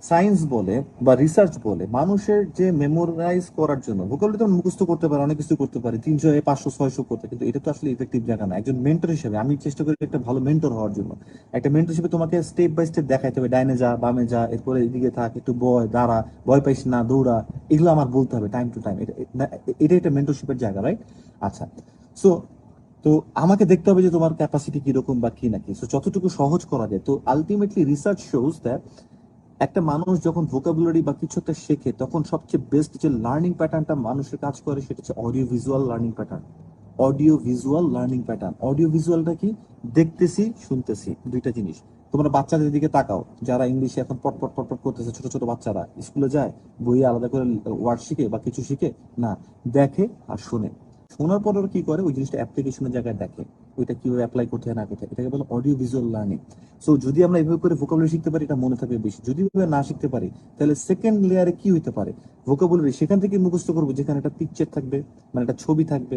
Science বলে বা research বলে মানুষের যে মেমোরাইজ করার জন্য ভোকাবুলারি তো মুখস্থ করতে পারে, অনেক কিছু করতে পারে, 300 500 600 করতে, কিন্তু এটা তো আসলে ইফেক্টিভ জায়গা না। একজন মেন্টর হিসেবে আমি চেষ্টা করি একটা ভালো মেন্টর হওয়ার জন্য। একটা মেন্টর হিসেবে তোমাকে স্টেপ বাই স্টেপ দেখাইতে হবে, ডাইনে যা, বামে যা, এরপরে এদিকে থাক, একটু বয়, দাঁড়া, ভয় পাইস না, দৌড়া, এগুলো আমার বলতে হবে টাইম টু টাইম। এটা একটা মেন্টরশিপের জায়গা, রাইট? আচ্ছা, সো তো আমাকে দেখতে হবে যে তোমার ক্যাপাসিটি কিরকম বা কি নাকি, সো যতটুকু সহজ করা যায়। তো আলটিমেটলি রিসার্চ শোজ দ্যাট একটা মানুষ যখন ভোকাবুলারি বা কিছু একটা শেখে তখন সবচেয়ে বেস্ট যে লার্নিং প্যাটার্নটা মানুষের কাজ করে সেটা হচ্ছে audio visual learning pattern. Audio visual learning pattern, audio ভিজুয়ালটা কি? দেখতেছি শুনতেছি, দুইটা জিনিস। তোমরা বাচ্চাদের দিকে তাকাও, যারা ইংলিশে এখন পটপট পটপট করতেছে, ছোট ছোট বাচ্চারা স্কুলে যায়, বইয়ে আলাদা করে ওয়ার্ড শিখে বা কিছু শিখে না, দেখে আর শোনে। শোনার পর ওরা কি করে, ওই জিনিসটা অ্যাপ্লিকেশনের জায়গায় দেখে, ওইটা কিভাবে অ্যাপ্লাই করতে হয় না করতে হয়, এটাকে বলে অডিও ভিজুয়াল লার্নিং। সো যদি আমরা এভাবে করে ভোকাবুলারি শিখতে পারি, এটা মনে থাকবে বেশি। যদি এভাবে না শিখতে পারি, তাহলে সেকেন্ড লেয়ারে কি হইতে পারে, ভোকাবুলারি সেখান থেকে মুখস্থ করবো যেখানে একটা পিকচার থাকবে, মানে একটা ছবি থাকবে,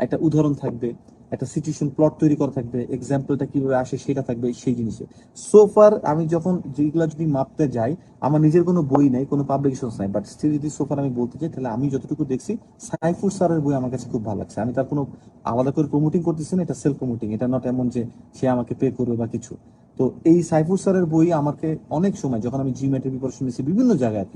একটা উদাহরণ থাকবে, একটা সিচুয়েশন প্লট তৈরি করা থাকবে, এক্সাম্পলটা কিভাবে আসে সেটা থাকবে সেই জিনিসে। সোফার আমি যখন যেগুলা যদি মাপতে যাই, আমার নিজের কোনো বই নাই, কোনো পাবলিকেশন নাই, বাট স্টিল যদি সোফার আমি বলতে চাই, তাহলে আমি যতটুকু দেখছি সাইফুর স্যারের বই আমার কাছে খুব ভালো লাগছে। আমি তার কোনো আলাদা করে প্রমোটিং করতেছি না, এটা সেলফ প্রমোটিং, এটা নট এমন যে সে আমাকে পে করবে বা কিছু। তো এই সাইফুর স্যারের বই আমাকে অনেক সময়, যখন আমি জিমেটের প্রিপারেশন নিয়েছি বিভিন্ন জায়গায়,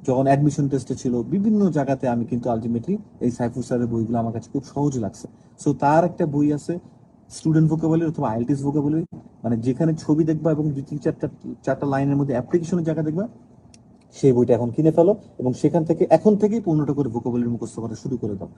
যখন অ্যাডমিশন টেস্টে ছিল, বিভিন্ন জায়গাতে আমি কিন্তু আলটিমেটলি এই সাইফুর স্যারের বইগুলো আমার কাছে খুব সহজ লাগছে। সো তার একটা বই আছে স্টুডেন্ট ভোকাবুলারি অথবা আইএলটিএস ভোকাবুলারি, মানে যেখানে ছবি দেখবা এবং দুই তিন চারটা চারটা লাইনের মধ্যে অ্যাপ্লিকেশনের জায়গা দেখবা, সেই বইটা এখন কিনে ফেলো এবং সেখান থেকে এখন থেকেই 15টা করে ভোকাবুলারি মুখস্থ করা শুরু করে দাও।